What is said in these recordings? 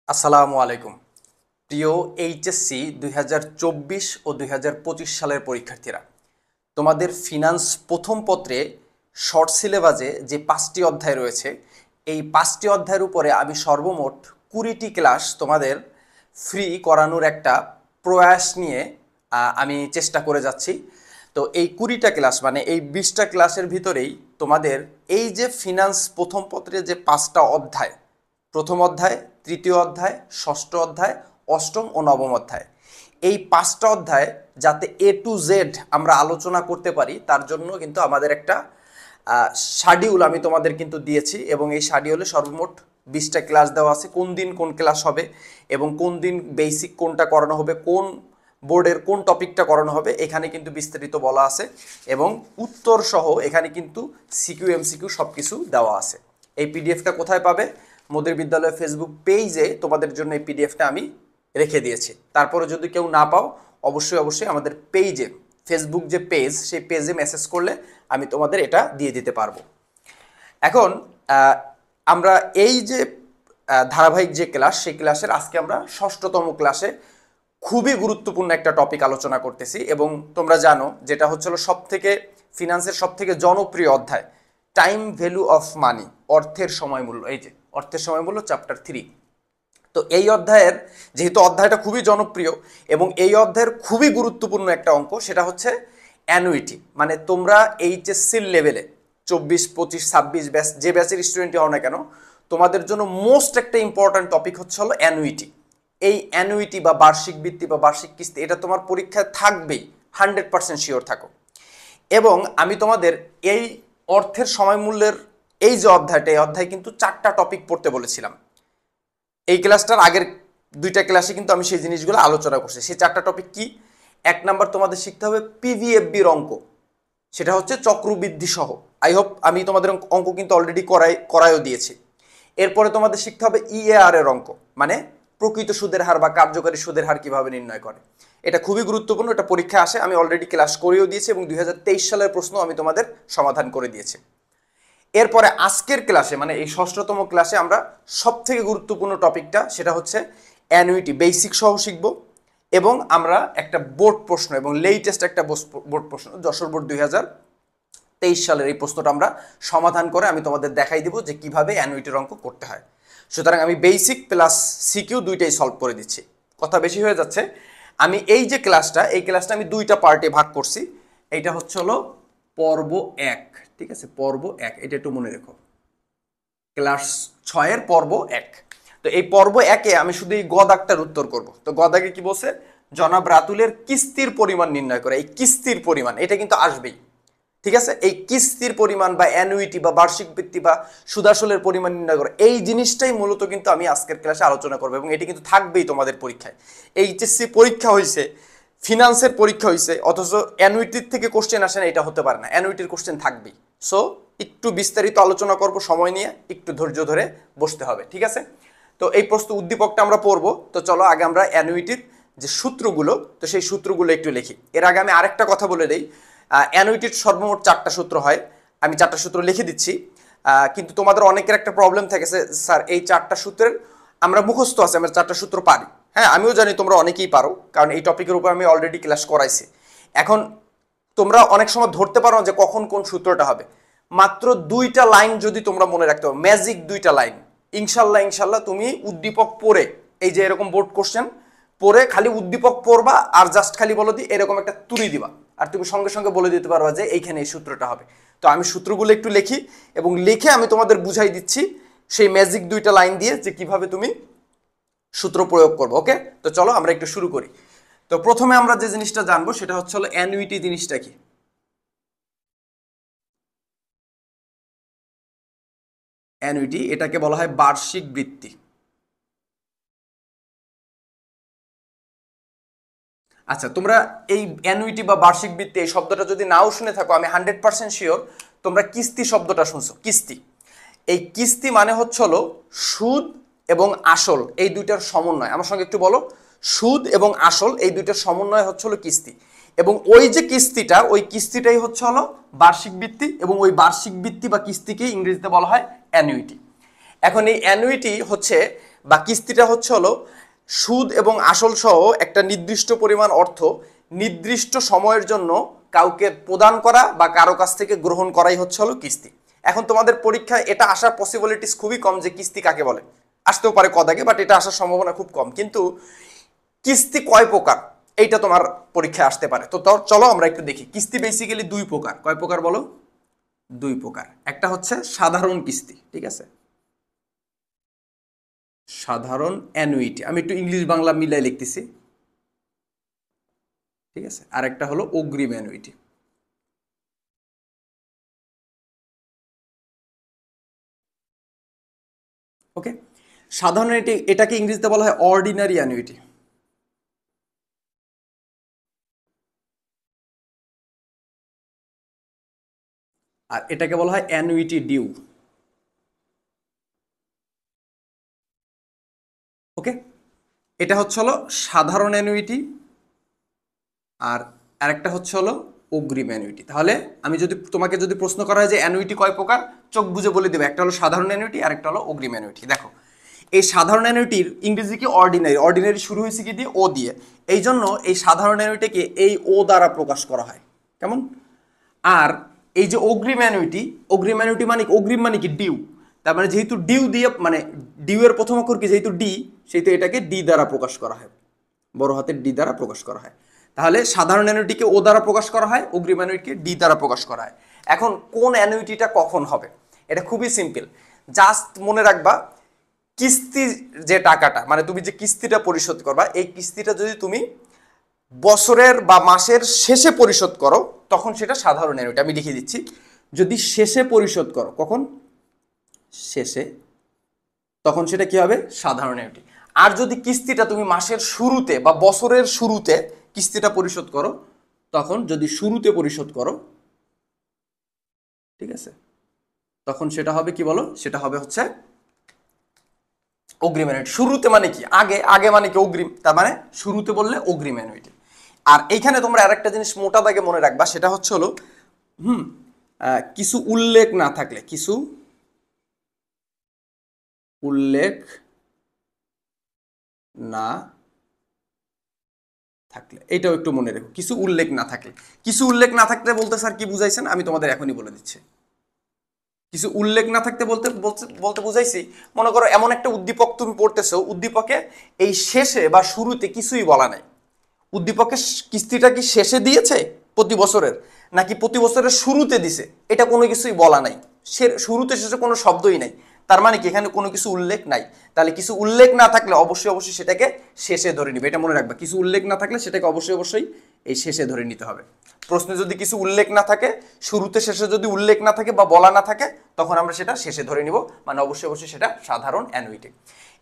আসসালামু আলাইকুম। প্রিয় এইচএসসি 2024 ও 2025 সালের পরীক্ষার্থীরা, তোমাদের ফিনান্স প্রথম পত্রে শর্ট সিলেবাসে যে 5টি অধ্যায় রয়েছে, এই 5টি অধ্যায়ের উপরে আমি সর্বমোট 20টি ক্লাস তোমাদের ফ্রি করানোর একটা প্রয়াস নিয়ে আমি চেষ্টা করে যাচ্ছি। তো এই 20টা ক্লাস মানে এই 20টা ক্লাসের ভিতরেই তোমাদের এই যে ফিনান্স প্রথম পত্রে যে 5টা অধ্যায়, প্রথম অধ্যায়, তৃতীয় অধ্যায়, ষষ্ঠ অধ্যায়, অষ্টম ও নবম অধ্যায়, এই 5টা অধ্যায় যাতে এ টু জেড আমরা আলোচনা করতে পারি তার জন্য কিন্তু আমাদের একটা শিডিউল আমি তোমাদের কিন্তু দিয়েছি, এবং এই শিডিউলে সর্বমোট 20টা ক্লাস দেওয়া আছে। কোন দিন কোন ক্লাস হবে এবং কোন দিন বেসিক কোনটা করানো হবে, কোন বোর্ডের কোন টপিকটা করানো হবে, এখানে কিন্তু বিস্তারিত বলা আছে এবং উত্তর সহ এখানে কিন্তু সিকিউ এমসিকিউ সব কিছু দেওয়া আছে। এই পিডিএফটা কোথায় পাবে? মোদের বিদ্যালয় ফেসবুক পেজে তোমাদের জন্য এই পিডিএফটা আমি রেখে দিয়েছি। তারপরে যদি কেউ না পাও, অবশ্যই আমাদের পেজে, ফেসবুক যে পেজ, সেই পেজে মেসেজ করলে আমি তোমাদের এটা দিয়ে দিতে পারবো। এখন আমরা এই যে ধারাবাহিক যে ক্লাস, সেই ক্লাসের আজকে আমরা ষষ্ঠতম ক্লাসে খুবই গুরুত্বপূর্ণ একটা টপিক আলোচনা করতেছি, এবং তোমরা জানো যেটা হচ্ছিল সব থেকে ফিনান্সের সব থেকে জনপ্রিয় অধ্যায়, টাইম ভ্যালু অফ মানি, অর্থের সময় মূল্য। এই যে অর্থের সময় মূল্য, চ্যাপ্টার 3। তো এই অধ্যায়ের, যেহেতু অধ্যায়টা খুবই জনপ্রিয় এবং এই অধ্যায়ের খুবই গুরুত্বপূর্ণ একটা অঙ্ক, সেটা হচ্ছে অ্যানুইটি। মানে তোমরা এইচএসসির লেভেলে 24, 25, 26 ব্যাচ, যে ব্যাচের স্টুডেন্টই হও না কেন, তোমাদের জন্য মোস্ট একটা ইম্পর্ট্যান্ট টপিক হচ্ছে হলো অ্যানুইটি। এই অ্যানুইটি বা বার্ষিক বৃত্তি বা বার্ষিক কিস্তি, এটা তোমার পরীক্ষায় থাকবেই, 100% শিওর থাকো। এবং আমি তোমাদের এই অর্থের সময় মূল্যের এই যে অধ্যায়টা, এই অধ্যায় কিন্তু 4টা টপিক পড়তে বলেছিলাম। এই ক্লাসটার আগের 2টা ক্লাসে কিন্তু আমি সেই জিনিসগুলো আলোচনা করছি। সেই 4টা টপিক কি? 1 নাম্বার তোমাদের শিখতে হবে পিভিএফবির অঙ্ক, সেটা হচ্ছে চক্রবৃদ্ধি সহ। আই হোপ আমি তোমাদের অঙ্ক কিন্তু অলরেডি করায়ও দিয়েছি। এরপরে তোমাদের শিখতে হবে ইএআর এর অঙ্ক, মানে প্রকৃত সুদের হার বা কার্যকারী সুদের হার কিভাবে নির্ণয় করে। এটা খুবই গুরুত্বপূর্ণ, এটা পরীক্ষায় আসে, আমি অলরেডি ক্লাস করেও দিয়েছি এবং 2023 সালের প্রশ্ন আমি তোমাদের সমাধান করে দিয়েছি। এরপরে আজকের ক্লাসে, মানে এই ষষ্ঠতম ক্লাসে, আমরা সব থেকে গুরুত্বপূর্ণ টপিকটা, সেটা হচ্ছে অ্যানুইটি বেসিক সহ শিখব, এবং আমরা একটা বোর্ড প্রশ্ন এবং লেটেস্ট একটা বোর্ড প্রশ্ন, যশোর বোর্ড 2023 সালের এই প্রশ্নটা আমরা সমাধান করে আমি তোমাদের দেখাই দিব যে কিভাবে অ্যানুইটির অঙ্ক করতে হয়। সুতরাং আমি বেসিক প্লাস সিকিউ দুইটাই সলভ করে দিচ্ছি। কথা বেশি হয়ে যাচ্ছে। আমি এই যে ক্লাসটা, এই ক্লাসটা আমি 2টা পার্টে ভাগ করছি। এইটা হচ্ছে হলো পর্ব 1, ঠিক আছে? পর্ব 1, এটা একটু মনে রেখো, ক্লাস 6-এর পর্ব 1। তো এই পর্ব 1-এ আমি শুধু এই গদাকটার উত্তর করব। তো গদাকে কি বলছে? জনাব রাতুলের কিস্তির পরিমাণ নির্ণয় করে। এই কিস্তির পরিমাণ, এটা কিন্তু আসবেই, ঠিক আছে? এই কিস্তির পরিমাণ বা অ্যানুইটি বা বার্ষিক বৃত্তি বা সুদাসলের পরিমাণ নির্ণয় করে, এই জিনিসটাই মূলত কিন্তু আমি আজকের ক্লাসে আলোচনা করবো, এবং এটি কিন্তু থাকবেই তোমাদের পরীক্ষায়। এইচএসসি পরীক্ষা হয়েছে, ফিনান্সের পরীক্ষা হয়েছে, অথচ অ্যানুইটির থেকে কোশ্চেন আসে না, এটা হতে পারে না। অ্যানুইটির কোশ্চেন থাকবেই। সো একটু বিস্তারিত আলোচনা করব, সময় নিয়ে একটু ধৈর্য ধরে বসতে হবে, ঠিক আছে? তো এই প্রশ্ন উদ্দীপকটা আমরা পড়বো। তো চলো আগে আমরা অ্যানুইটির যে সূত্রগুলো, তো সেই সূত্রগুলো একটু লিখি। এর আগে আমি আরেকটা কথা বলে দিই, অ্যানুইটির সর্বমোট 4টা সূত্র হয়। আমি 4টা সূত্র লিখে দিচ্ছি, কিন্তু তোমাদের অনেকের একটা প্রবলেম থাকে, স্যার এই 4টা সূত্রের আমরা মুখস্থ আছে, আমরা 4টা সূত্র পারি। হ্যাঁ, আমিও জানি তোমরা অনেকেই পারো, কারণ এই টপিকের উপর আমি অলরেডি ক্লাস করাইছি। এখন তোমরা অনেক সময় ধরতে পারো যে কখন কোন সূত্রটা হবে। মাত্র 2টা লাইন যদি তোমরা মনে রাখতে পারো, ম্যাজিক 2টা লাইন, ইনশাল্লাহ তুমি উদ্দীপক পড়ে, এই যে এরকম বোর্ড কোশ্চেন পড়ে খালি উদ্দীপক পড়বা আর জাস্ট খালি বলো দি এরকম একটা তুলি দিবা, আর তুমি সঙ্গে সঙ্গে বলে দিতে পারবা যে এইখানে এই সূত্রটা হবে। তো আমি সূত্রগুলো একটু লিখি এবং লিখে আমি তোমাদের বুঝাই দিচ্ছি সেই ম্যাজিক 2টা লাইন দিয়ে যে কিভাবে তুমি সূত্র প্রয়োগ করবো। ওকে, তো চলো আমরা একটু শুরু করি। তো প্রথমে আমরা যে জিনিসটা জানবো সেটা হচ্ছে হলো অ্যানুইটি জিনিসটা কি। অ্যানুইটি, এটাকে বলা হয় বার্ষিক বৃত্তি। আচ্ছা, তোমরা এই অ্যানুইটি বা বার্ষিক বৃত্তি এই শব্দটা যদি নাও শুনে থাকো, আমি 100% শিওর তোমরা কিস্তি শব্দটা শুনছো। কিস্তি, এই কিস্তি মানে হচ্ছে হলো সুদ এবং আসল, এই দুইটার সমন্বয়। আমার সঙ্গে একটু বলো, সুদ এবং আসল এই দুইটার সমন্বয় হচ্ছে হলো কিস্তি। এবং ওই যে কিস্তিটা, ওই কিস্তিটাই হচ্ছে হলো বার্ষিক বৃত্তি, এবং ওই বার্ষিক বৃত্তি বা কিস্তিকে ইংরেজিতে বলা হয় অ্যানুইটি। এখন এই অ্যানুইটি হচ্ছে বা কিস্তিটা হচ্ছে হলো সুদ এবং আসল সহ একটা নির্দিষ্ট পরিমাণ অর্থ নির্দিষ্ট সময়ের জন্য কাউকে প্রদান করা বা কারো কাছ থেকে গ্রহণ করাই হচ্ছে হলো কিস্তি। এখন তোমাদের পরীক্ষায় এটা আসার পসিবিলিটিস খুবই কম যে কিস্তি কাকে বলে, আসতেও পারে কদাকে, বাট এটা আসার সম্ভাবনা খুব কম। কিন্তু কিস্তি কয় প্রকার এইটা তোমার পরীক্ষায় আসতে পারে। তো চলো আমরা একটু দেখি। কিস্তি বেসিক্যালি দুই প্রকার। কয় প্রকার বলো? দুই প্রকার। একটা হচ্ছে সাধারণ কিস্তি, ঠিক আছে, সাধারণ অ্যানুইটি, আমি একটু ইংলিশ বাংলা মিলাই লিখতেছি, ঠিক আছে। আর একটা হলো অগ্রিম অ্যানুইটি। ওকে, সাধারণ এটাকে ইংরেজিতে বলা হয় অর্ডিনারি অ্যানুইটি। আর এটাকে বলা হয় অ্যানুইটি ডিউ। ওকে, এটা হচ্ছে হলো সাধারণ অ্যানুইটি, আর আরেকটা হচ্ছে হলো অগ্রিম অ্যানুইটি। তাহলে আমি যদি তোমাকে যদি প্রশ্ন করা হয় যে অ্যানুইটি কয় প্রকার, চোখ বুঝে বলে দেবে, একটা হলো সাধারণ অ্যানুইটি আর একটা হলো অগ্রিম অ্যানুইটি। দেখো, এই সাধারণ অ্যানুইটির ইংরেজি কি অর্ডিনারি, অর্ডিনারি শুরু হয়েছে কি দিয়ে? ও দিয়ে। এই জন্য এই সাধারণ অ্যানুইটিকে এই ও দ্বারা প্রকাশ করা হয়, কেমন? আর এই যে অগ্রিম অ্যানুইটি, অগ্রিম অ্যানুইটি মানে অগ্রিম মানে কি? ডিউ। তার মানে যেহেতু ডিউ দিয়ে, মানে ডিউ এর প্রথম অক্ষর কি? যেহেতু ডি, সেহেতু এটাকে ডি দ্বারা প্রকাশ করা হয়, বড় হাতের ডি দ্বারা প্রকাশ করা হয়। তাহলে সাধারণ অ্যানুইটিকে ও দ্বারা প্রকাশ করা হয়, অগ্রিম অ্যানুইটিকে ডি দ্বারা প্রকাশ করা হয়। এখন কোন অ্যানুইটিটা কখন হবে? এটা খুবই সিম্পল, জাস্ট মনে রাখবা কিস্তি যে টাকাটা, মানে তুমি যে কিস্তিটা পরিশোধ করবা, এই কিস্তিটা যদি তুমি বছরের বা মাসের শেষে পরিশোধ করো তখন সেটা সাধারণ অ্যানুইটি। আমি লিখে দিচ্ছি, যদি শেষে পরিশোধ করো, কখন? শেষে, তখন সেটা কি হবে? সাধারণ অ্যানুইটি। আর যদি কিস্তিটা তুমি মাসের শুরুতে বা বছরের শুরুতে কিস্তিটা পরিশোধ করো, তখন যদি শুরুতে পরিশোধ করো, ঠিক আছে, তখন সেটা হবে কি বলো? সেটা হবে হচ্ছে অগ্রিম অ্যানুইটি। শুরুতে মানে কি? আগে, আগে মানে কি? অগ্রিম। তার মানে শুরুতে বললে অগ্রিম অ্যানুইটি। আর এইখানে তোমরা আরেকটা জিনিস মোটা দাগে মনে রাখবা, সেটা হচ্ছে হলো কিছু উল্লেখ না থাকলে, কিছু উল্লেখ না থাকলে, এটাও একটু মনে রেখো, কিছু উল্লেখ না থাকলে। কিছু উল্লেখ না থাকলে বলতে স্যার কি বুঝাইছেন? আমি তোমাদের এখনই বলে দিচ্ছি। কিছু উল্লেখ না থাকতে বলতে বলতে বলতে বুঝাইছি, মনে করো এমন একটা উদ্দীপক তুমি পড়তেছো, উদ্দীপকে এই শেষে বা শুরুতে কিছুই বলা নাই। উদ্দীপকের কিস্তিটা কি শেষে দিয়েছে প্রতি বছরের, নাকি প্রতি বছরের শুরুতে দিছে, এটা কোনো কিছুই বলা নাই। শুরুতে শেষে কোনো শব্দই নাই। তার মানে কি এখানে কোনো কিছু উল্লেখ নাই। তাহলে কিছু উল্লেখ না থাকলে অবশ্যই অবশ্যই সেটাকে শেষে ধরে নিবে, এটা মনে রাখবা। কিছু উল্লেখ না থাকলে সেটাকে অবশ্যই অবশ্যই এই শেষে ধরে নিতে হবে। প্রশ্নে যদি কিছু উল্লেখ না থাকে, শুরুতে শেষে যদি উল্লেখ না থাকে বা বলা না থাকে, তখন আমরা সেটা শেষে ধরে নিব, মানে অবশ্যই অবশ্যই সেটা সাধারণ অ্যানুইটি।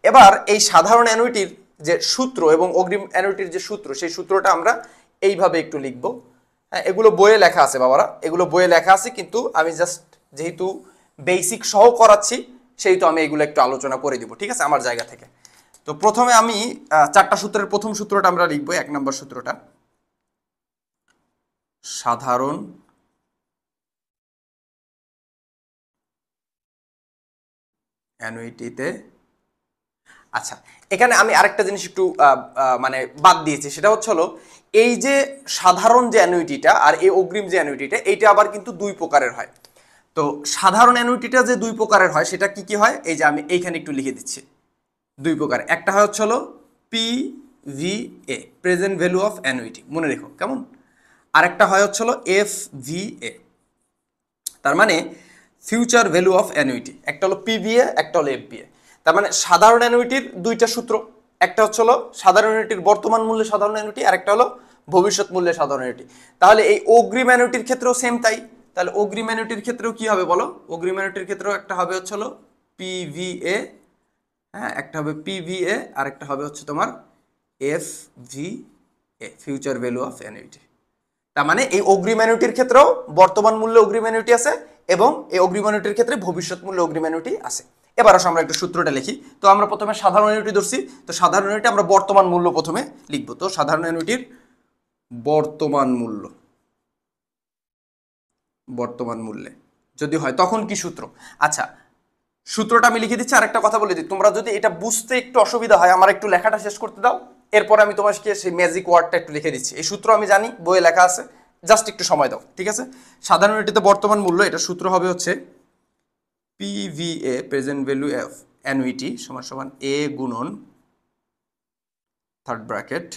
এবার এই সাধারণ অ্যানুইটির যে সূত্র এবং অগ্রিম অ্যানুইটির যে সূত্র, সেই সূত্রটা আমরা এইভাবে একটু লিখব। হ্যাঁ, এগুলো বইয়ে লেখা আছে বাবারা, এগুলো বইয়ে লেখা আছে, কিন্তু আমি জাস্ট যেহেতু বেসিক সহ করাচ্ছি, সেহেতু আমি এগুলো একটু আলোচনা করে দিব, ঠিক আছে, আমার জায়গা থেকে। তো প্রথমে আমি চারটা সূত্রের প্রথম সূত্রটা আমরা লিখবো। এক নম্বর সূত্রটা, সাধারণ অ্যানুইটিতে, আচ্ছা, এখানে আমি আরেকটা জিনিস একটু মানে বাদ দিয়েছি, সেটা হচ্ছে হলো এই যে সাধারণ যে অ্যানুইটিটা আর এই অগ্রিম যে অ্যানুইটিটা, এইটা আবার কিন্তু দুই প্রকারের হয়। তো সাধারণ অ্যানুইটিটা যে দুই প্রকারের হয়, সেটা কি কি হয়? এই যে আমি এইখানে একটু লিখে দিচ্ছি, দুই প্রকার। একটা হয় হচ্ছে হলো PVA, present value of annuity, মনে রেখো কেমন। আরেকটা হয় হচ্ছে হলো FVA, তার মানে ফিউচার ভ্যালু অফ অ্যানুইটি। একটা হলো PVA, একটা হলো FVA। তার মানে সাধারণ অ্যানুইটির দুইটা সূত্র, একটা হচ্ছে হলো সাধারণ অ্যানুইটির বর্তমান মূল্যে সাধারণ অ্যানুইটি, আর একটা হলো ভবিষ্যৎ মূল্যে সাধারণ অ্যানুইটি। তাহলে এই অগ্রিম অ্যানুইটির ক্ষেত্রেও সেম তাই। তাহলে অগ্রিম অ্যানুইটির ক্ষেত্রেও কি হবে বলো? অগ্রিম অ্যানুইটির ক্ষেত্রেও একটা হবে হচ্ছে হলো PVA, হ্যাঁ, একটা হবে PVA, আর একটা হবে হচ্ছে তোমার FVA, future value of annuity. তার মানে এই অগ্রিম অ্যানুইটির ক্ষেত্রেও বর্তমান মূল্যে অগ্রিম অ্যানুইটি আছে, এবং এই অগ্রিম অ্যানুইটির ক্ষেত্রে ভবিষ্যৎ মূল্যে অগ্রিম অ্যানুইটি আছে। এবার আসো আমরা একটু সূত্রটা লিখি। তো আমরা প্রথমে সাধারণ অ্যানুইটি ধরছি, তো সাধারণ অ্যানুইটি আমরা বর্তমান মূল্য প্রথমে লিখবো। তো সাধারণ অ্যানুইটির বর্তমান মূল্য, বর্তমান মূল্যে যদি হয় তখন কি সূত্র? আচ্ছা, সূত্রটা আমি লিখে দিচ্ছি। আরেকটা কথা বলে দিই, তোমরা যদি এটা বুঝতে একটু অসুবিধা হয় আমার একটু লেখাটা শেষ করতে দাও, এরপরে আমি তোমাকে সেই ম্যাজিক ওয়ার্ডটা একটু লিখে দিচ্ছি। এই সূত্র আমি জানি, বইয়ে লেখা আছে, জাস্ট একটু সময় দাও, ঠিক আছে? সাধারণ এটিতে বর্তমান মূল্য, এটা সূত্র হবে হচ্ছে PVA present value of annuity সমান সমান A গুণন third bracket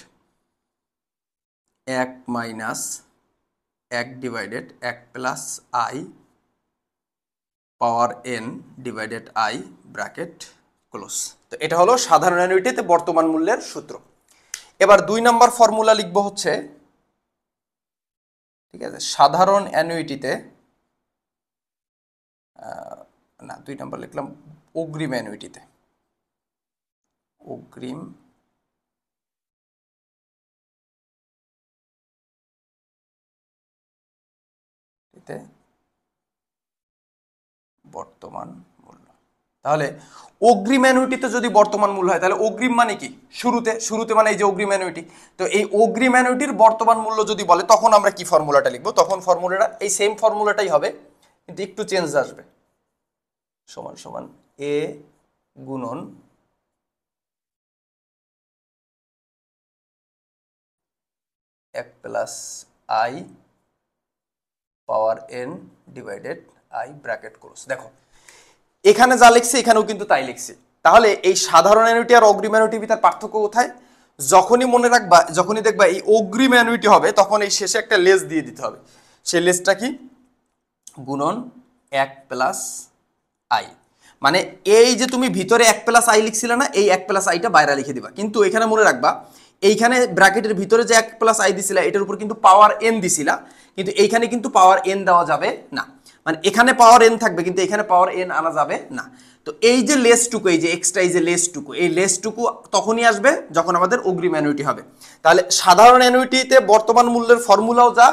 1 minus 1 divided 1 plus I power n divided I bracket close. তো এটা হলো সাধারণ অ্যানুইটিতে বর্তমান মূল্যের সূত্র। এবার 2 নম্বর ফর্মুলা লিখবো হচ্ছে, ঠিক আছে, সাধারণ অ্যানুইটিতে না 2 নম্বর লিখলাম অগ্রিম অ্যানুইটিতে, অগ্রিম বর্তমান মূল্য। তাহলে অগ্রিম অ্যানুইটিতে যদি বর্তমান মূল্য হয় তাহলে অগ্রিম মানে কি? শুরুতে মানে এই যে অগ্রিম অ্যানুইটি। তো এই অগ্রিম অ্যানুইটির বর্তমান মূল্য যদি বলে তখন আমরা কি ফর্মুলাটা লিখবো? তখন ফর্মুলাটা এই সেম ফর্মুলাটাই হবে, কিন্তু একটু চেঞ্জ আসবে। সমান সমান A গুণন এক plus I power n divided I bracket close. দেখো এখানে যা লিখছি এখানেও কিন্তু তাই লিখছি। তাহলে এই সাধারণ অ্যানুইটি আর অগ্রিম অ্যানুইটির ভিতর পার্থক্য কোথায়? যখনই মনে রাখবা, যখনই দেখবা এই অগ্রিম অ্যানুইটি হবে তখন এই শেষে একটা লেস দিয়ে দিতে হবে। সেই লেসটা কি? গুণন 1 প্লাস I। মানে এই যে তুমি ভিতরে 1 প্লাস I লিখছিলে না, এই 1 প্লাস আইটা বাইরে লিখে দিবা। কিন্তু এখানে মনে রাখবা এইখানে ব্র্যাকেটের ভিতরে যে 1 প্লাস I দিছিলা এটার উপর কিন্তু পাওয়ার n দিছিলা, কিন্তু এইখানে কিন্তু পাওয়ার n দেওয়া যাবে না। মানে এখানে পাওয়ার n থাকবে কিন্তু এখানে পাওয়ার n আনা যাবে না। তো এই যে লেসটুকু, এই যে এক্সট্রা এই যে লেসটুকু, এই লেসটুকু তখনই আসবে যখন আমাদের অগ্রিম অ্যানুইটি হবে। তাহলে সাধারণ অ্যানুইটিতে বর্তমান মূল্যের ফর্মুলাও যা,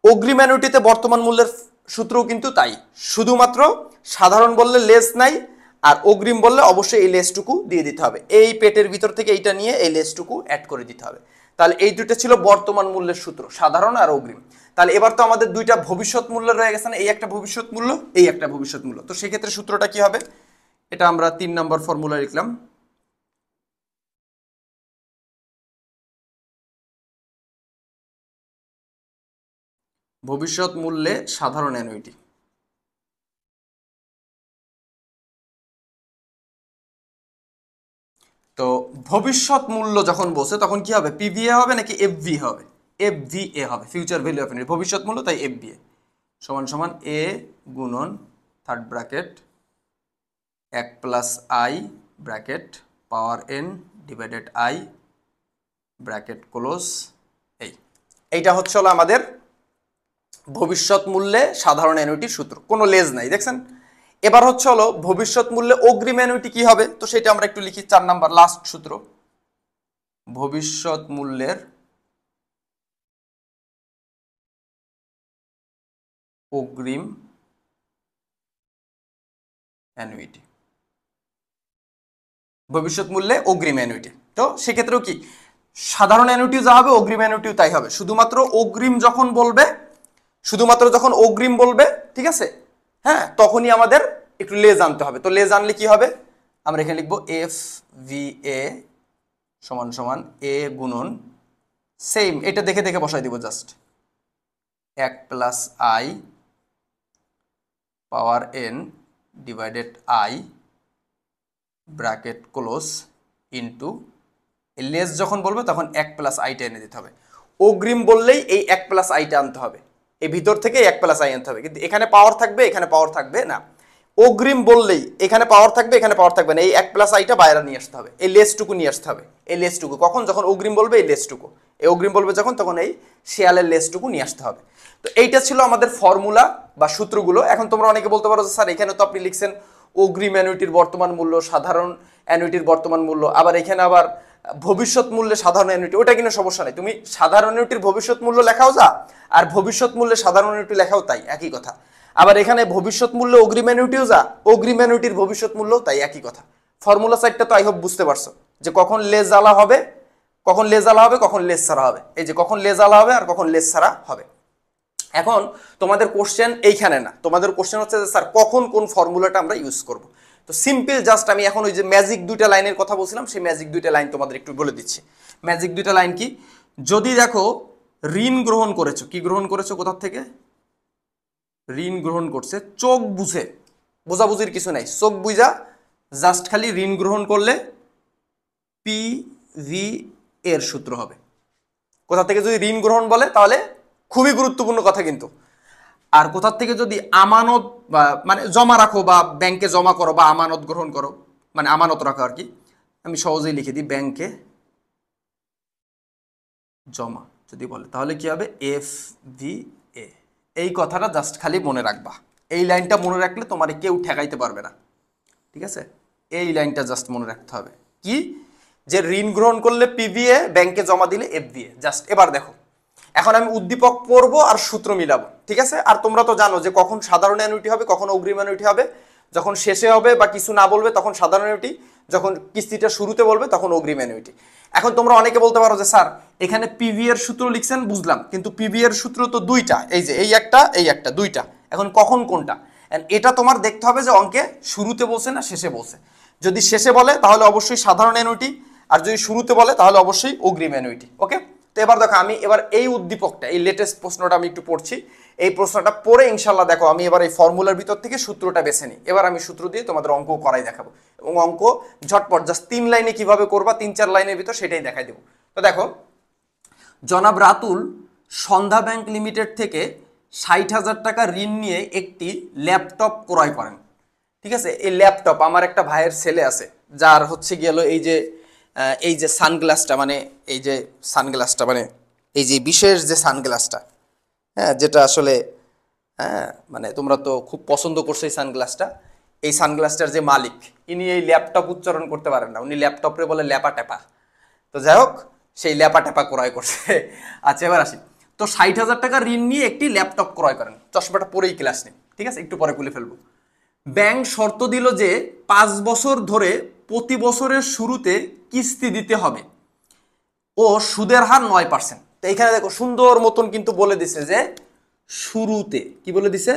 অগ্রিম অ্যানুইটিতে বর্তমান মূল্যের সূত্রও কিন্তু তাই। শুধুমাত্র সাধারণ বললে লেস নাই, আর অগ্রিম বললে অবশ্যই এই লেসটুকু দিয়ে দিতে হবে। এই পেটের ভিতর থেকে এইটা নিয়ে এই লেসটুকু অ্যাড করে দিতে হবে। তাহলে এই দুইটা ছিল বর্তমান মূল্যের সূত্র, সাধারণ আর অগ্রিম। তাহলে এবার তো আমাদের দুইটা ভবিষ্যৎ মূল্য রয়ে গেছে না, এই একটা ভবিষ্যৎ মূল্য, এই একটা ভবিষ্যৎ মূল্য। তো সেক্ষেত্রে সূত্রটা কি হবে? এটা আমরা 3 নম্বর ফর্মুলা লিখলাম। ভবিষ্যৎ মূল্যে সাধারণ অ্যানুইটি। তো ভবিষ্যৎ মূল্য যখন বসে তখন কি হবে? PVA হবে নাকি FV হবে? FVA হবে, ফিউচার ভ্যালু অফ অ্যানুইটি। ভবিষ্যৎ মূল্য তাই FVA সমান সমান A গুণন third bracket 1 plus I bracket power n divided I bracket close. এইটা হচ্ছে হলো আমাদের ভবিষ্যৎ মূল্যে সাধারণ অ্যানুইটির সূত্র, কোনো লেজ নাই, দেখছেন? এবার হচ্ছে হলো ভবিষ্যৎ মূল্যে অগ্রিম অ্যানুইটি কি হবে? তো সেটা আমরা একটু লিখি, 4 নাম্বার লাস্ট সূত্র। ভবিষ্যৎ মূল্যের অগ্রিম অ্যানুইটি, ভবিষ্যৎ মূল্যে অগ্রিম অ্যানুইটি। তো সেক্ষেত্রেও কি সাধারণ অ্যানুইটিও যা হবে অগ্রিম অ্যানুইটিও তাই হবে। শুধুমাত্র অগ্রিম যখন বলবে, শুধুমাত্র যখন অগ্রিম বলবে, ঠিক আছে, হ্যাঁ, তখনই আমাদের একটু লেজ আনতে হবে। তো লেজ আনলে কি হবে? আমরা এখানে লিখবো FVA সমান সমান A গুণন, সেম এটা দেখে দেখে বসাই দিব, just 1 plus I power n divided I bracket close into less যখন বলবে তখন 1 প্লাস আইটা এনে দিতে হবে। অগ্রিম বললেই এই 1 প্লাস আইটা আনতে হবে, এই ভিতর থেকে 1 প্লাস আই আনতে হবে, কিন্তু এখানে পাওয়ার থাকবে এখানে পাওয়ার থাকবে না। অগ্রিম বললেই এখানে পাওয়ার থাকবে এখানে পাওয়ার থাকবে না, এই 1 প্লাস আইটা বাইরে নিয়ে আসতে হবে, এই লেসটুকু নিয়ে আসতে হবে। এই লেসটুকু কখন? যখন অগ্রিম বলবে এই লেসটুকু, এই অগ্রিম বলবে যখন তখন এই শেয়ালের লেসটুকু নিয়ে আসতে হবে। তো এইটা ছিল আমাদের ফর্মুলা বা সূত্রগুলো। এখন তোমরা অনেকে বলতে পারো যে স্যার এখানে তো আপনি লিখছেন অগ্রিম অ্যানুইটির বর্তমান মূল্য, সাধারণ অ্যানুইটির বর্তমান মূল্য, আবার এখানে আবার ভবিষ্যৎ মূল্যে সাধারণ অ্যানুইটি। ওটা কিন্তু সমস্যা নেই, তুমি সাধারণ অ্যানুইটির ভবিষ্যৎ মূল্য লেখাও যা, আর ভবিষ্যৎ মূল্যে সাধারণ অ্যানুইটি লেখাও তাই, একই কথা। আবার এখানে ভবিষ্যৎ মূল্য অগ্রিম অ্যানুইটিও যা, অগ্রিম অ্যানুইটির ভবিষ্যৎ মূল্য তাই, একই কথা। ফর্মুলা সাইডটা তো আই হোপ বুঝতে পারছো যে কখন লেজ আলা হবে, কখন লেজ আলা হবে, কখন লেজ ছাড়া হবে। এই যে কখন লেজ আলা হবে আর কখন লেজ ছাড়া হবে। এখন তোমাদের কোশ্চেন এইখানে না, তোমাদের কোশ্চেন হচ্ছে যে স্যার কখন কোন ফর্মুলাটা আমরা ইউজ করব। তো সিম্পল জাস্ট আমি এখন ওই যে ম্যাজিক দুইটা লাইনের কথা বলছিলাম, সেই ম্যাজিক দুইটা লাইন তোমাদের একটু বলে দিচ্ছি। ম্যাজিক দুইটা লাইন কি, যদি দেখো ঋণ গ্রহণ করেছো, কি গ্রহণ করেছো, কোথা থেকে ঋণ গ্রহণ করছে, চোখ বুঝে, বোঝাবুঝির কিছু নাই, চোখ বুঝা জাস্ট খালি ঋণ গ্রহণ করলে পিভি এর সূত্র হবে। কোথা থেকে যদি ঋণ গ্রহণ বলে তাহলে খুবই গুরুত্বপূর্ণ কথা কিন্তু। আর কোথা থেকে যদি আমানত বা মানে জমা রাখো বা ব্যাংকে জমা করো বা আমানত গ্রহণ করো, মানে আমানত রাখো আর কি, আমি সহজেই লিখে দিই ব্যাংকে জমা যদি বলে তাহলে কি হবে এফ ভি এ। এই কথাটা জাস্ট খালি মনে রাখবা, এই লাইনটা মনে রাখলে তোমার কেউ ঠেকাইতে পারবে না, ঠিক আছে? এই লাইনটা জাস্ট মনে রাখতে হবে কি, যে ঋণ গ্রহণ করলে পিভিএ, ব্যাংকে জমা দিলে এফভিএ। জাস্ট এবার দেখো, এখন আমি উদ্দীপক পড়বো আর সূত্র মিলাবো, ঠিক আছে? আর তোমরা তো জানো যে কখন সাধারণ অ্যানুইটি হবে, কখন অগ্রিম অ্যানুইটি হবে, যখন শেষে হবে বা কিছু না বলবে তখন সাধারণ অ্যানুইটি, যখন কিস্তিটা শুরুতে বলবে তখন অগ্রিম অ্যানুইটি। এখন তোমরা অনেকে বলতে পারো যে স্যার এখানে পিভি এর সূত্র লিখছেন, বুঝলাম, কিন্তু পিভি এর সূত্র তো দুইটা, এই যে এই একটা দুইটা, এখন কখন কোনটা এটা তোমার দেখতে হবে যে অঙ্কে শুরুতে বলছে না শেষে বলছে। যদি শেষে বলে তাহলে অবশ্যই সাধারণ অ্যানুইটি, আর যদি শুরুতে বলে তাহলে অবশ্যই অগ্রিম অ্যানুইটি। ওকে, তো এবার দেখো আমি এবার এই উদ্দীপকটা, এই লেটেস্ট প্রশ্নটা আমি একটু পড়ছি, এই প্রশ্নটা পড়ে ইনশাল্লাহ দেখো আমি এবার এই ফর্মুলার ভিতর থেকে সূত্রটা বেছে নিই। এবার আমি সূত্র দিয়ে তোমাদের অঙ্ক করাই দেখাবো, এবং অঙ্ক ঝটপট জাস্ট 3 লাইনে কিভাবে করবা, 3-4 লাইনের ভিতর সেটাই দেখাই দেবো। তো দেখো, জনাব রাতুল সন্ধ্যা ব্যাংক লিমিটেড থেকে 60,000 টাকা ঋণ নিয়ে একটি ল্যাপটপ ক্রয় করেন। ঠিক আছে, এই ল্যাপটপ আমার একটা ভাইয়ের ছেলে আছে, যার হচ্ছে গেল এই যে সানগ্লাসটা, মানে এই যে সানগ্লাসটা, মানে এই যে বিশেষ যে সানগ্লাসটা, হ্যাঁ, যেটা আসলে হ্যাঁ মানে তোমরা তো খুব পছন্দ করছো এই সানগ্লাসটা, এই সানগ্লাসটার যে মালিক, ইনি এই ল্যাপটপ উচ্চারণ করতে পারেন না, উনি ল্যাপটপে বলে ল্যাপা ট্যাপা। তো যাই হোক, সেই ল্যাপা ট্যাপা ক্রয় করছে। আচ্ছা এবার আসি, তো 60,000 টাকা ঋণ নিয়ে একটি ল্যাপটপ ক্রয় করেন। চশমাটা পরেই ক্লাস নেই, ঠিক আছে, একটু পরে খুলে ফেলবো। ব্যাংক শর্ত দিল যে 5 বছর ধরে প্রতি বছরের শুরুতে কিস্তি দিতে হবে ও সুদের হার 9%। তো এখানে দেখো সুন্দর মতন কিন্তু বলে দিছে যে শুরুতে, কি বলে দিছে,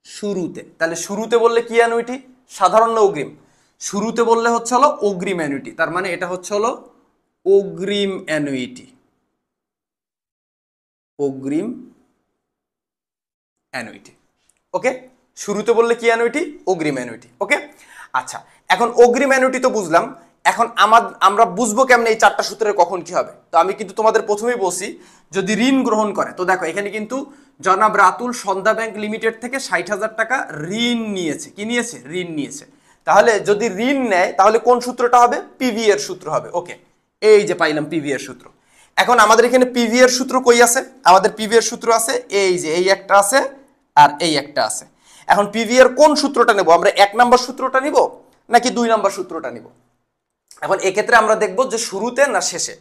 শুরুতে। তাহলে শুরুতে বললে কি অ্যানুইটি, সাধারণ না অগ্রিম? শুরুতে বললে হচ্ছে হলো অগ্রিম অ্যানুইটি, তার মানে এটা হচ্ছে হলো অগ্রিম অ্যানুইটি, অগ্রিম অ্যানুইটি। ওকে, শুরুতে বললে কি অ্যানুইটি, অগ্রিম অ্যানুইটি। ওকে, আচ্ছা এখন অগ্রিম অ্যানুইটি তো বুঝলাম, এখন আমরা বুঝবো কেমনে এই 4টা সূত্রের কখন কি হবে। তো আমি কিন্তু তোমাদের প্রথমেই বলছি, যদি ঋণ গ্রহণ করে, তো দেখো এখানে কিন্তু জনাব রাতুল সন্ধ্যা ব্যাংক লিমিটেড থেকে 60,000 টাকা ঋণ নিয়েছে, কি নিয়েছে, ঋণ নিয়েছে। তাহলে যদি ঋণ নেয় তাহলে কোন সূত্রটা হবে, পিভি এর সূত্র হবে। ওকে, এই যে পাইলাম পিভি এর সূত্র। এখন আমাদের এখানে পিভি এর সূত্র কই আছে, আমাদের পিভি এর সূত্র আছে এই যে এই একটা আছে আর এই একটা আছে। এখন পিভি এর কোন সূত্রটা নেব আমরা, 1 নম্বর সূত্রটা নিব নাকি 2 নম্বর সূত্রটা নিব? এখন এক্ষেত্রে আমরা দেখব যে শুরুতে না শেষে।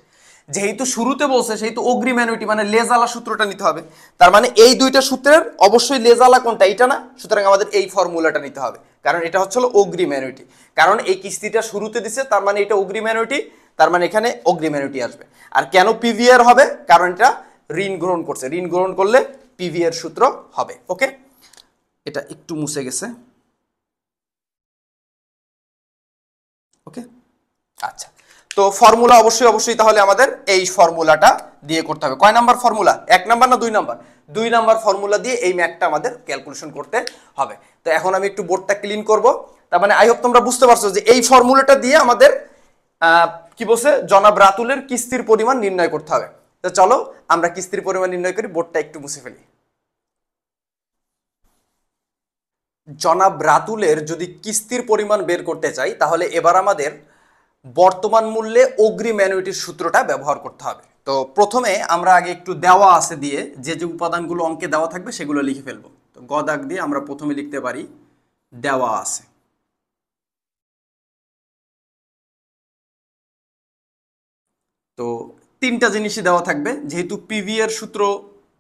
যেহেতু শুরুতে বলছে সেহেতু অগ্রিম অ্যানুইটি মানে লেজালা সূত্রটা নিতে হবে। তার মানে এই দুইটা সূত্রের অবশ্যই লেজালা কোনটা, এটা না, সুতরাং আমাদের এই ফর্মুলাটা নিতে হবে, কারণ এটা হচ্ছে হলো অগ্রিম অ্যানুইটি। কারণ এই কিস্তিটা শুরুতে দিছে, তার মানে এটা অগ্রিম অ্যানুইটি, তার মানে এখানে অগ্রিম অ্যানুইটি আসবে। আর কেন পিভিআর হবে, কারণ এটা ঋণ গ্রহণ করছে, ঋণ গ্রহণ করলে পিভিআর সূত্র হবে। ওকে, এটা একটু মুছে গেছে। ওকে, আচ্ছা, তো ফর্মুলা অবশ্যই তাহলে আমাদের এই ফর্মুলাটা দিয়ে করতে হবে। কয় নাম্বার ফর্মুলা, 1 নাম্বার না 2 নাম্বার? 2 নাম্বার ফর্মুলা দিয়ে এই ম্যাথটা আমাদের ক্যালকুলেশন করতে হবে। তো এখন আমি একটু বোর্ডটা ক্লিন করব। তার মানে আই হোপ তোমরা বুঝতে পারছো যে এই ফর্মুলাটা দিয়ে আমাদের কি বলছে, জনাব রাতুলের কিস্তির পরিমাণ নির্ণয় করতে হবে। তো চলো আমরা কিস্তির পরিমাণ নির্ণয় করি, বোর্ডটা একটু মুছে ফেলি। জনাব রাতুলের যদি কিস্তির পরিমাণ বের করতে চাই তাহলে এবার আমাদের বর্তমান মূল্যে অগ্রিম অ্যানুইটির সূত্রটা ব্যবহার করতে হবে। তো প্রথমে আমরা আগে একটু দেওয়া আছে দিয়ে যে যে উপাদানগুলো অঙ্কে দেওয়া থাকবে সেগুলো লিখে ফেলবো। তো গ দাগ দিয়ে আমরা প্রথমে লিখতে পারি দেওয়া আছে। তো 3টা জিনিসই দেওয়া থাকবে, যেহেতু পিভি এর সূত্র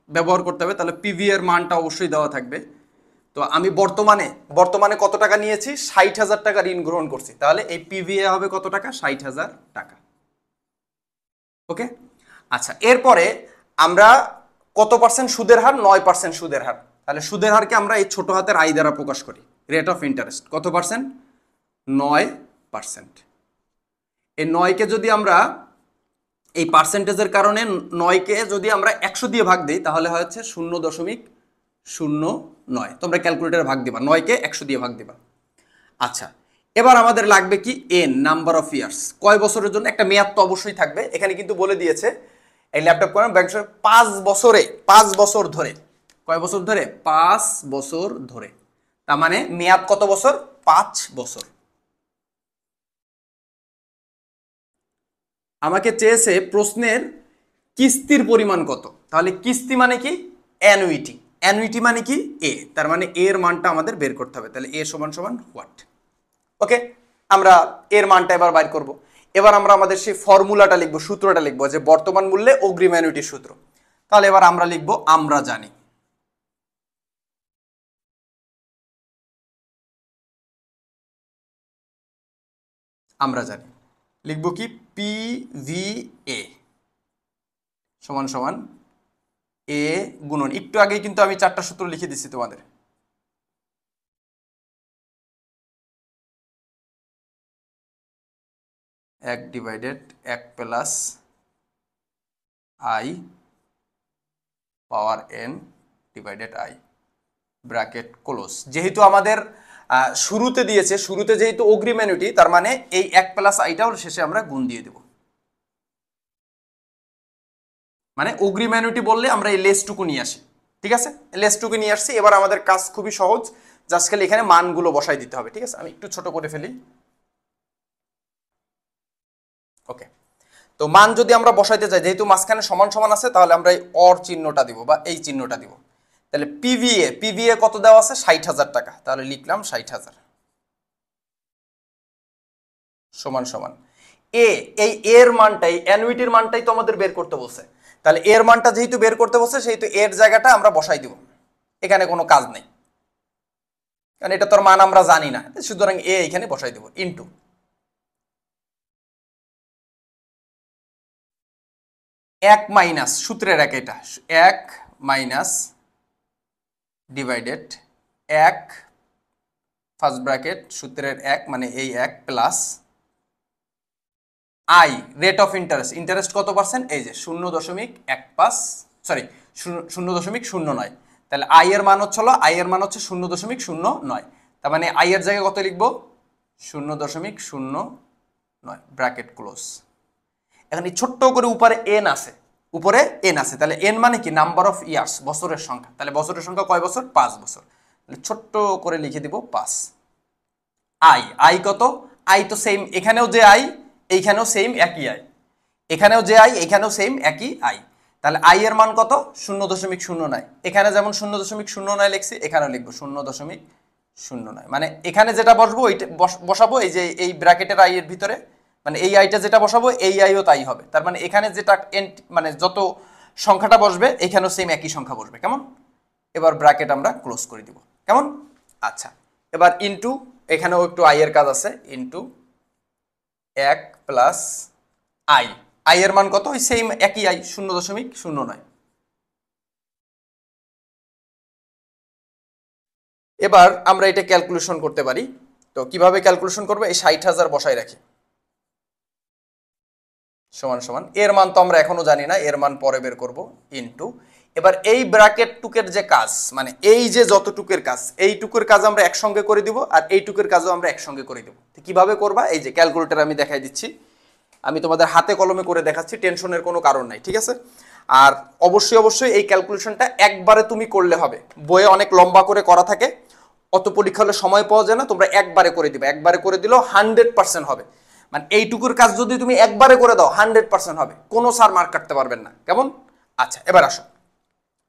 ব্যবহার করতে হবে তাহলে পিভি এর মানটা অবশ্যই দেওয়া থাকবে। তো আমি বর্তমানে কত টাকা নিয়েছি, 60,000 টাকা ঋণ গ্রহণ করছি, তাহলে এই পিভিএ হবে কত টাকা, 60,000 টাকা। ওকে, আচ্ছা এরপরে আমরা কত পার্সেন্ট সুদের হার, 9% সুদের হার। তাহলে সুদের হারকে আমরা এই ছোট হাতের আই দ্বারা প্রকাশ করি, রেট অফ ইন্টারেস্ট কত পার্সেন্ট, 9%। এই 9কে যদি আমরা এই পার্সেন্টেজের কারণে 9কে যদি আমরা 100 দিয়ে ভাগ দিই তাহলে হচ্ছে 0.09। তোমরা ক্যালকুলেটরে ভাগ দিবা, 9কে 100 দিয়ে ভাগ দিবা। আচ্ছা, এবার আমাদের লাগবে কি এন, নাম্বার অফ ইয়ার্স, কয় বছরের জন্য, একটা মেয়াদ তো অবশ্যই থাকবে। এখানে কিন্তু বলে দিয়েছে এই ল্যাপটপ কোন ব্যাংক 5 বছরে, 5 বছর ধরে, কয় বছর ধরে, 5 বছর ধরে, তার মানে মেয়াদ কত বছর, 5 বছর। আমাকে চেয়েছে প্রশ্নের কিস্তির পরিমাণ কত, তাহলে কিস্তি মানে কি, অ্যানুইটি, অ্যানুইটি মানে কি এ, তার মানে এর মানটা আমাদের বের করতে হবে। তাহলে এ সমান সমান হোয়াট। ওকে, আমরা এর মানটা এবার বাইর করব। এবার আমরা আমাদের সেই ফর্মুলাটা লিখবো, সূত্রটা লিখবো, যে বর্তমান মূল্যে অগ্রিম অ্যানুইটির সূত্র। তাহলে এবার আমরা লিখবো আমরা জানি। আমরা জানি লিখবো কি PVA সমান সমান এ গুণন, একটু আগে কিন্তু আমি 4টা সূত্র লিখে দিচ্ছি তোমাদের। এক divided 1 plus I power n divided I bracket close. যেহেতু আমাদের শুরুতে দিয়েছে, শুরুতে যেহেতু অগ্রিম অ্যানুইটি, তার মানে এই 1 প্লাস আইটাও শেষে আমরা গুণ দিয়ে দেব। মানে অগ্রিম অ্যানুইটি বললে আমরা এই লেসটুকু নিয়ে আসি, ঠিক আছে, লেসটুকু নিয়ে আসছি। এবার আমাদের কাজ খুবই সহজ, জাস্ট খালি এখানে মানগুলো বসাই দিতে হবে, ঠিক আছে। আমি একটু ছোট করে ফেলি। ওকে, তো মান যদি আমরা বসাইতে চাই, যেহেতু মাঝখানে সমান সমান আছে, তাহলে আমরা এই অর চিহ্নটা দিব বা এই চিহ্নটা দিব। তাহলে পিভিএ কত দেওয়া আছে, 60,000 টাকা, তাহলে লিখলাম 60,000 সমান সমান এই এর মানটাই, অ্যানুইটির মানটাই তো আমাদের বের করতে বলছে। তাহলে এর মানটা যেহেতু বের করতে বলছে, সেহেতু এর জায়গাটা আমরা বসাই দিব, এখানে কোনো কাজ নেই, কারণ এটা তোর মান আমরা জানি না, সুতরাং এ এখানে বসাই দিব ইনটু 1 মাইনাস, সূত্রের 1 এটা, 1 মাইনাস ডিভাইডেড 1 ফার্স্ট ব্র্যাকেট সূত্রের 1 মানে এই 1 plus I rate of interest, interest কত পার্সেন্ট, এই যে 0.15, সরি 0.09। তাহলে আই এর মান হচ্ছে, আই এর মান হচ্ছে 0.09, তার মানে আই এর জায়গায় কত লিখবো, 0.09 ব্র্যাকেট ক্লোজ। এখন এই ছোট্ট করে উপরে এন আছে, উপরে এন আছে, তাহলে এন মানে কি, নাম্বার অফ ইয়ার্স, বছরের সংখ্যা। তাহলে বছরের সংখ্যা কয় বছর, 5 বছর। তাহলে ছোট্ট করে লিখে দিব 5। আই কত, আই তো সেম, এখানেও যে আই এইখানেও সেম একই আই, এখানেও যে আই এখানেও সেম একই আই। তাহলে আই এর মান কত, 0.09। এখানে যেমন 0.09 লিখছি, এখানেও লিখবো 0.09। মানে এখানে যেটা বসবো ওইটা বসাবো, এই যে এই ব্র্যাকেটের আই এর ভিতরে, মানে এই আইটা যেটা বসাবো এই আইও তাই হবে। তার মানে এখানে যেটা মানে যত সংখ্যাটা বসবে এখানেও সেম একই সংখ্যা বসবে, কেমন। এবার ব্র্যাকেট আমরা ক্লোজ করে দিব, কেমন। আচ্ছা, এবার ইনটু, এখানেও একটু আই এর কাজ আছে, ইনটু 1 প্লাস আই, আই এর মান কত, ওই সেম একই আই, 0.09। এবার আমরা এটা ক্যালকুলেশন করতে পারি। তো কিভাবে ক্যালকুলেশন করবো, এই 60,000 বসাই রাখি সমান সমান, এর মান তো আমরা এখনো জানি না, এর মান পরে বের করব, ইনটু এবার এই ব্র্যাকেট টুকের যে কাজ, মানে এই যে যতটুকের কাজ, এইটুকুর কাজ আমরা একসঙ্গে করে দিব, আর এইটুকুর কাজও আমরা একসঙ্গে করে দিব। তো কিভাবে করবা, এই যে ক্যালকুলেটর আমি দেখাই দিচ্ছি, আমি তোমাদের হাতে কলমে করে দেখাচ্ছি, টেনশনের কোনো কারণ নাই, ঠিক আছে। আর অবশ্যই এই ক্যালকুলেশনটা একবারে তুমি করলে হবে, বইয়ে অনেক লম্বা করে করা থাকে, অত পরীক্ষা হলে সময় পাওয়া যায় না, তোমরা একবারে করে দিবে, একবারে করে দিলেও 100% হবে। মানে এইটুকুর কাজ যদি তুমি একবারে করে দাও 100% হবে, কোনো স্যার মার্ক কাটতে পারবেন না, কেমন। আচ্ছা, এবার আসো,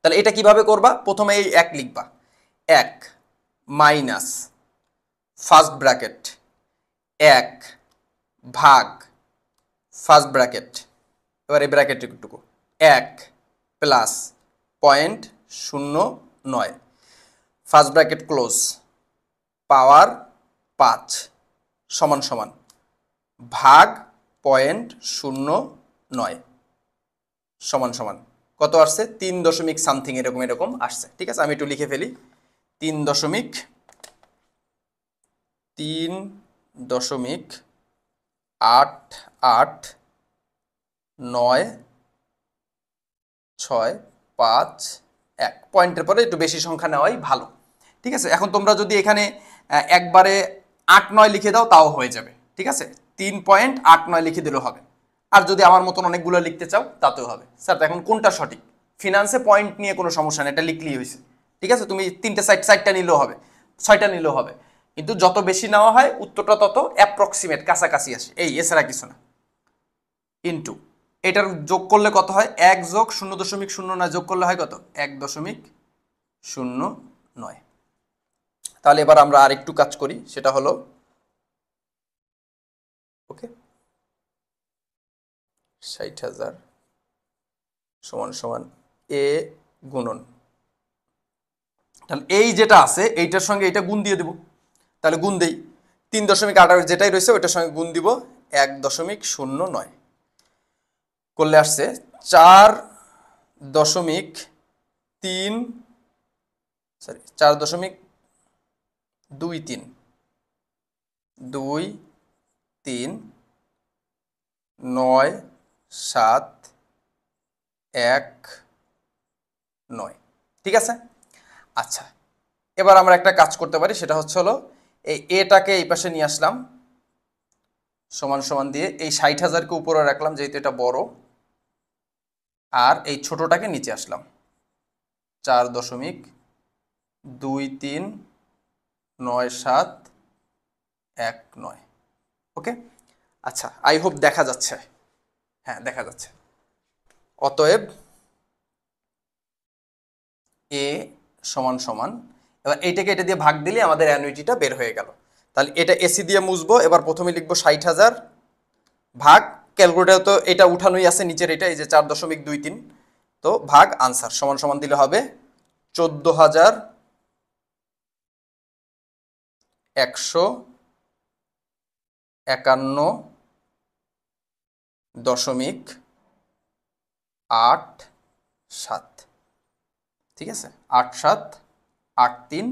তাহলে এটা কিভাবে করবা, প্রথমে এই 1 লিখবা, 1 মাইনাস ফার্স্ট ব্র্যাকেট 1 ভাগ ফার্স্ট ব্র্যাকেট, এবার এই ব্র্যাকেট টুকু 1 প্লাস 0.09 ফার্স্ট ব্র্যাকেট ক্লোজ পাওয়ার 5 সমান সমান ভাগ 0.09 সমান সমান কত আসছে, 3 দশমিক সামথিং এরকম আসছে, ঠিক আছে। আমি একটু লিখে ফেলি, 3 দশমিক 889651 পয়েন্টের পরে একটু বেশি সংখ্যা নেওয়াই ভালো। ঠিক আছে, এখন তোমরা যদি এখানে একবারে 89 লিখে দাও তাও হয়ে যাবে। ঠিক আছে, 3.89 লিখে দিলেও হবে। আর যদি আমার মতন অনেকগুলো লিখতে চাও তাতেও হবে। স্যার এখন কোনটা সঠিক? ফিনান্সে পয়েন্ট নিয়ে কোনো সমস্যা নেই, এটা লিখলেই হয়েছে। ঠিক আছে, তুমি 3টে সাইড 4টা নিলেও হবে, 6টা নিলেও হবে, কিন্তু যত বেশি নেওয়া হয় উত্তরটা তত অ্যাপ্রক্সিমেট কাছাকাছি আসে, এই এছাড়া কিছু না। ইন্টু এটার যোগ করলে কত হয়? 1 যোগ 0.09 যোগ করলে হয় কত? 1.09। তাহলে এবার আমরা আরেকটু কাজ করি, সেটা হলো ওকে 60,000 সমান সমান এ গুণন, তাহলে এই যেটা আছে এইটার সঙ্গে এইটা গুণ দিয়ে দেব। তাহলে গুণ দেই, 3.28 যেটাই রয়েছে ওইটার সঙ্গে গুণ দিব 1.09 করলে আসছে 4.23 ঠিক আছে। আচ্ছা, এবার আমরা একটা কাজ করতে পারি, সেটা হচ্ছে হলো এই এটাকে এই পাশে নিয়ে আসলাম, সমান সমান দিয়ে এই 60,000কে উপরে রাখলাম যেহেতু এটা বড়, আর এই ছোটটাকে নিচে আসলাম 4.239719। ওকে, আচ্ছা আই হোপ দেখা যাচ্ছে। হ্যাঁ দেখা যাচ্ছে। অতএব এ সমান সমান, এবার এইটাকে এটা দিয়ে ভাগ দিলে আমাদের অ্যানুইটিটা বের হয়ে গেল। তাহলে এটা এসি দিয়ে মুছবো। এবার প্রথমে লিখবো 60,000 ভাগ, ক্যালকুলেটার তো এটা উঠানোই আছে নিচের, এটা এই যে 4.23, তো ভাগ আনসার সমান সমান দিলে হবে 14,151.87। ঠিক আছে, 8783,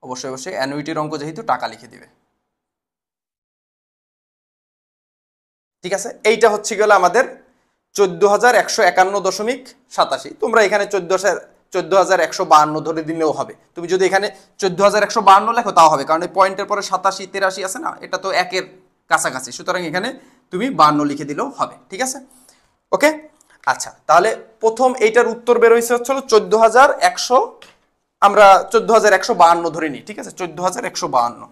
অবশ্যই অবশ্যই অ্যানুইটির অঙ্ক যেহেতু টাকা লিখে দিবে। ঠিক আছে, এইটা হচ্ছে গেল আমাদের 14,151.87। তোমরা এখানে 14,152 ধরে দিলেও হবে। তুমি যদি এখানে 14,152 লেখো তাও হবে, কারণ এই পয়েন্টের পরে 87 83 আছে না, এটা তো একের কাছাকাছি, সুতরাং এখানে তুমি 52 লিখে দিলেও হবে। ঠিক আছে, ওকে। আচ্ছা, তাহলে প্রথম এইটার উত্তর বের হয়েছে হচ্ছে 14,100, আমরা 14,152 ধরে নিই। ঠিক আছে, 14,152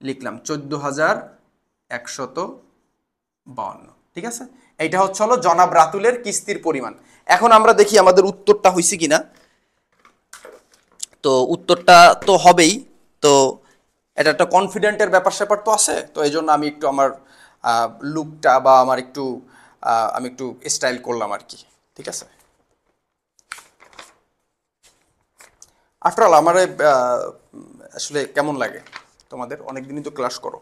লিখলাম, 14,152। ঠিক আছে, এইটা হচ্ছে হলো জনাব রাতুলের কিস্তির পরিমাণ। এখন আমরা দেখি আমাদের উত্তরটা হয়েছে কিনা। তো উত্তরটা তো হবেই, তো এটা একটা কনফিডেন্টের ব্যাপার স্যাপার তো আছে, তো এই জন্য আমি একটু আমার লুকটা বা আমার একটু আমি একটু স্টাইল করলাম আর কি। ঠিক আছে, আফটার অল আমার আসলে কেমন লাগে তোমাদের? অনেকদিনই তো ক্লাস করো।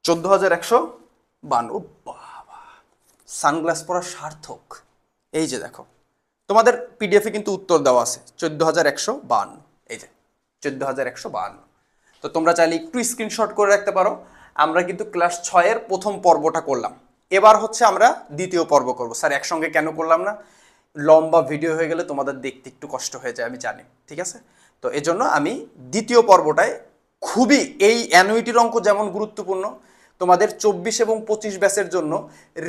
14,152, বাবা সানগ্লাস পরা সার্থক। এই যে দেখো তোমাদের পিডিএফে কিন্তু উত্তর দেওয়া আছে 14,152, এই যে 14,152। তো তোমরা চাইলে একটু স্ক্রিনশট করে রাখতে পারো। আমরা কিন্তু ক্লাস 6-এর প্রথম পর্বটা করলাম, এবার হচ্ছে আমরা দ্বিতীয় পর্ব করব। স্যার একসঙ্গে কেন করলাম না? লম্বা ভিডিও হয়ে গেলে তোমাদের দেখতে একটু কষ্ট হয়ে যায়, আমি জানি। ঠিক আছে, তো এজন্য আমি দ্বিতীয় পর্বটায় খুবই এই অ্যানুইটির অঙ্ক যেমন গুরুত্বপূর্ণ, তোমাদের 24 এবং 25 ব্যাচের জন্য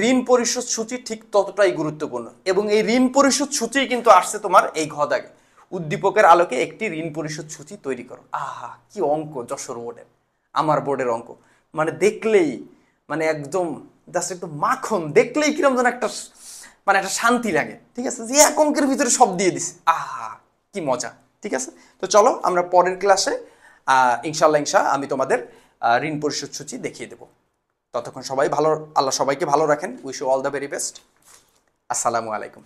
ঋণ পরিশোধ সূচি ঠিক ততটাই গুরুত্বপূর্ণ। এবং এই ঋণ পরিশোধ সূচি কিন্তু আসছে তোমার এই ঘ দাগে, উদ্দীপকের আলোকে একটি ঋণ পরিশোধ সূচি তৈরি করো। আহা কি অঙ্ক যশোর বোর্ডের, আমার বোর্ডের অঙ্ক, মানে দেখলেই মানে একদম জাস্ট একটু মাখন, দেখলেই কিরকম যেন একটা মানে একটা শান্তি লাগে। ঠিক আছে, যে এক অঙ্কের ভিতরে সব দিয়ে দিছে, আহা কি মজা। ঠিক আছে, তো চলো আমরা পরের ক্লাসে ইনশাল্লাহ আমি তোমাদের ঋণ পরিশোধ সূচি দেখিয়ে দেবো। ততক্ষণ সবাই ভালো, আল্লাহ সবাইকে ভালো রাখেন। Wish you all the very best. আসসালামু আলাইকুম।